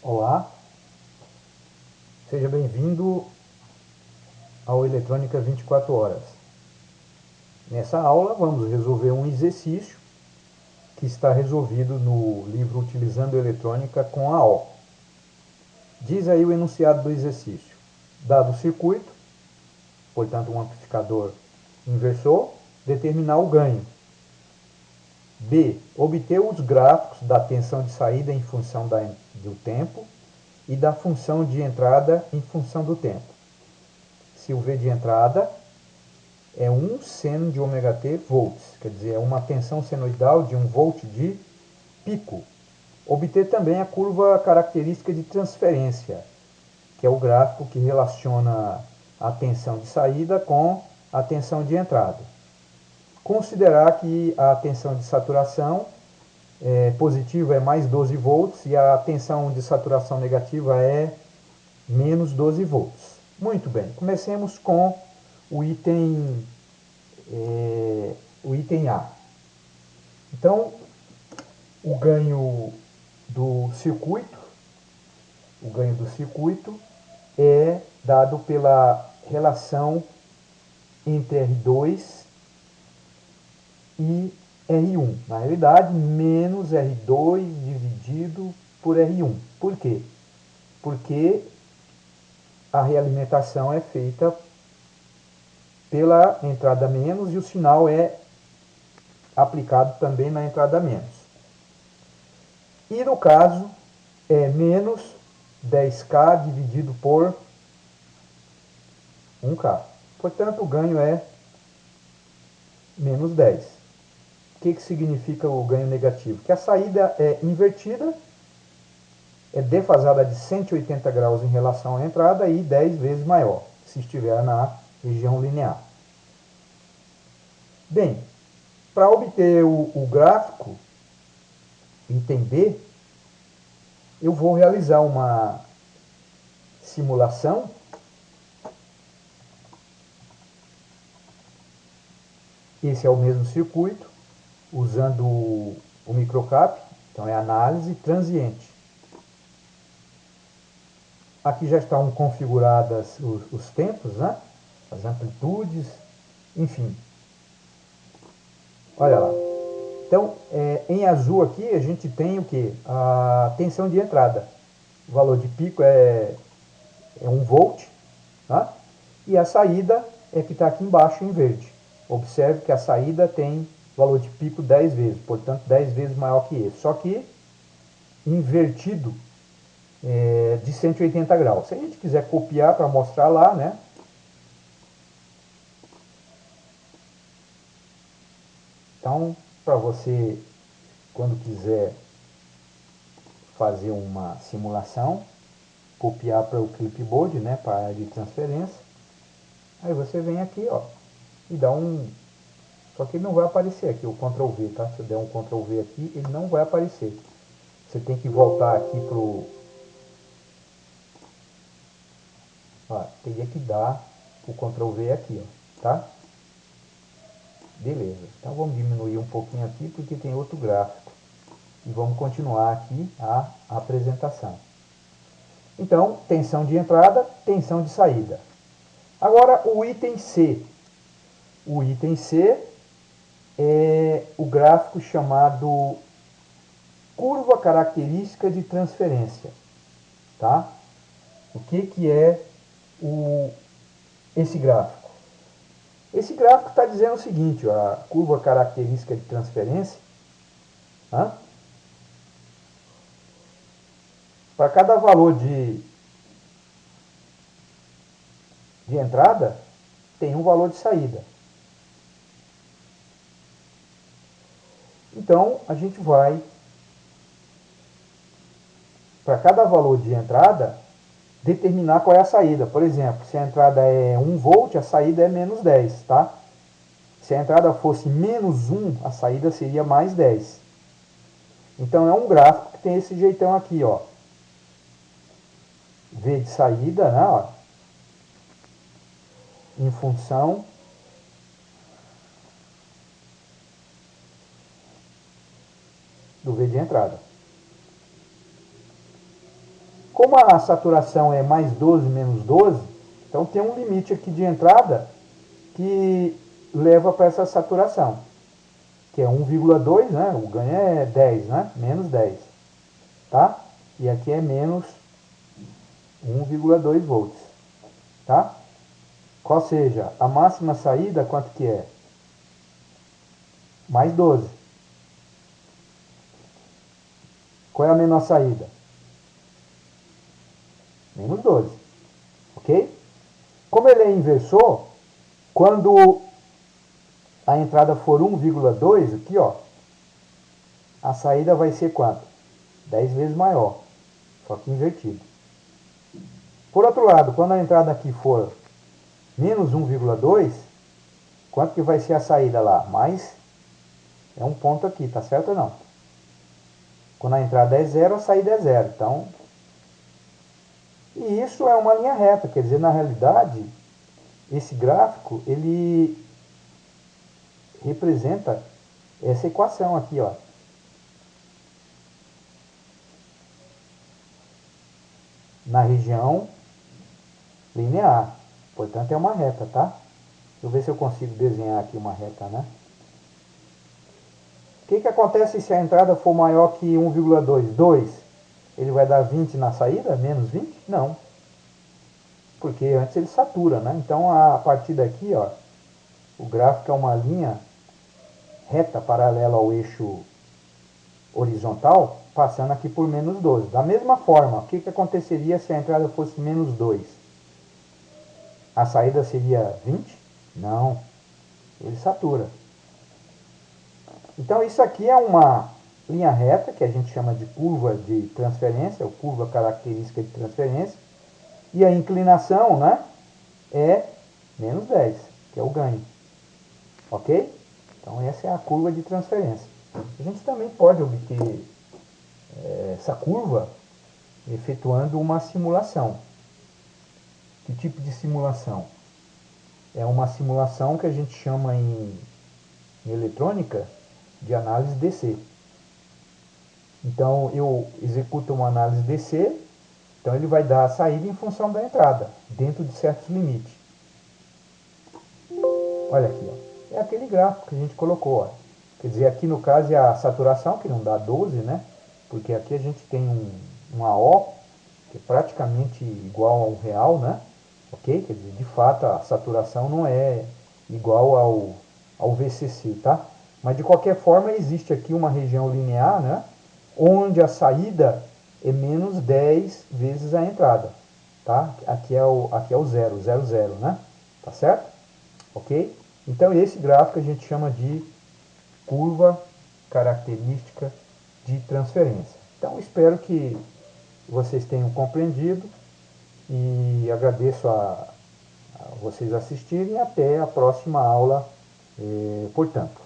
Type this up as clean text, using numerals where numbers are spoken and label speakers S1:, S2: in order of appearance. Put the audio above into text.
S1: Olá, seja bem-vindo ao Eletrônica 24 Horas. Nessa aula vamos resolver um exercício que está resolvido no livro Utilizando Eletrônica com a O. Diz aí o enunciado do exercício. Dado o circuito, portanto um amplificador inversor, determinar o ganho. B. Obter os gráficos da tensão de saída em função do tempo e da função de entrada em função do tempo. Se o V de entrada é 1 seno de ômega-t volts, quer dizer, é uma tensão senoidal de 1 volt de pico. Obter também a curva característica de transferência, que é o gráfico que relaciona a tensão de saída com a tensão de entrada. Considerar que a tensão de saturação positiva é mais 12 volts e a tensão de saturação negativa é menos 12 volts. Muito bem, comecemos com o item A. Então, o ganho do circuito é dado pela relação entre R2 e R1. Na realidade, menos R2 dividido por R1. Por quê? Porque a realimentação é feita pela entrada menos e o sinal é aplicado também na entrada menos. E no caso, é menos 10K dividido por 1K. Portanto, o ganho é menos 10. O que significa o ganho negativo? Que a saída é invertida, é defasada de 180 graus em relação à entrada e 10 vezes maior, se estiver na região linear. Bem, para obter o gráfico, item B, eu vou realizar uma simulação. Esse é o mesmo circuito, usando o microcap, então é análise transiente. Aqui já estão configuradas os tempos, né? As amplitudes, enfim. Olha lá. Então, em azul aqui a gente tem o que? A tensão de entrada. O valor de pico é 1 volt, tá? E a saída é que está aqui embaixo em verde. Observe que a saída tem valor de pico 10 vezes, portanto 10 vezes maior que esse. Só que invertido de 180 graus. Se a gente quiser copiar para mostrar lá, né? Então, para você, quando quiser fazer uma simulação, copiar para o clipboard, né, para a área de transferência, aí você vem aqui, ó, e dá um... Só que ele não vai aparecer aqui, o Ctrl V, tá? Se eu der um Ctrl V aqui, ele não vai aparecer. Você tem que voltar aqui pro... Ó, teria que dar o Ctrl V aqui, ó, tá? Beleza. Então vamos diminuir um pouquinho aqui, porque tem outro gráfico. E vamos continuar aqui a apresentação. Então, tensão de entrada, tensão de saída. Agora, o item C. O item C é o gráfico chamado curva característica de transferência. Tá? O que é esse gráfico? Esse gráfico está dizendo o seguinte, ó, a curva característica de transferência, tá? Para cada valor de entrada, tem um valor de saída. Então, a gente vai, para cada valor de entrada, determinar qual é a saída. Por exemplo, se a entrada é 1 volt, a saída é menos 10, tá? Se a entrada fosse menos 1, a saída seria mais 10. Então, é um gráfico que tem esse jeitão aqui, ó. V de saída, né, ó, em função do V de entrada. como a saturação é mais 12 menos 12, então tem um limite aqui de entrada que leva para essa saturação, que é 1,2, né? O ganho é 10, né? Menos 10, tá? E aqui é menos 1,2 volts, tá? Qual seja, a máxima saída, quanto que é? Mais 12. Qual é a menor saída? Menos 12, ok? Como ele é inversor, quando a entrada for 1,2, aqui ó, a saída vai ser quanto? 10 vezes maior, só que invertido. Por outro lado, quando a entrada aqui for menos 1,2, quanto que vai ser a saída lá? Mais é um ponto aqui, tá certo ou não? Quando a entrada é zero, a saída é zero. Então, e isso é uma linha reta, quer dizer, na realidade, esse gráfico, ele representa essa equação aqui, ó. Na região linear. Portanto, é uma reta, tá? Deixa eu ver se eu consigo desenhar aqui uma reta, né? O que acontece se a entrada for maior que 1,2? 2. Ele vai dar 20 na saída? Menos 20? Não. Porque antes ele satura, né? Então, a partir daqui, ó, o gráfico é uma linha reta paralela ao eixo horizontal, passando aqui por menos 12. Da mesma forma, o que aconteceria se a entrada fosse menos 2? A saída seria 20? Não. Ele satura. Então isso aqui é uma linha reta, que a gente chama de curva de transferência, ou curva característica de transferência. E a inclinação, né, é menos 10, que é o ganho. Ok? Então essa é a curva de transferência. A gente também pode obter essa curva efetuando uma simulação. Que tipo de simulação? É uma simulação que a gente chama em eletrônica de análise DC. Então eu executo uma análise DC, então ele vai dar a saída em função da entrada, dentro de certos limites. Olha aqui, ó. É aquele gráfico que a gente colocou. Ó. Quer dizer, aqui no caso é a saturação, que não dá 12, né? Porque aqui a gente tem um AO, que é praticamente igual ao real, né? Ok? Quer dizer, de fato a saturação não é igual ao VCC, tá? Mas de qualquer forma existe aqui uma região linear, né? Onde a saída é menos 10 vezes a entrada, tá? Aqui é o zero, zero, zero, né? Tá certo? Ok? Então esse gráfico a gente chama de curva característica de transferência. Então espero que vocês tenham compreendido e agradeço a vocês assistirem e até a próxima aula, portanto.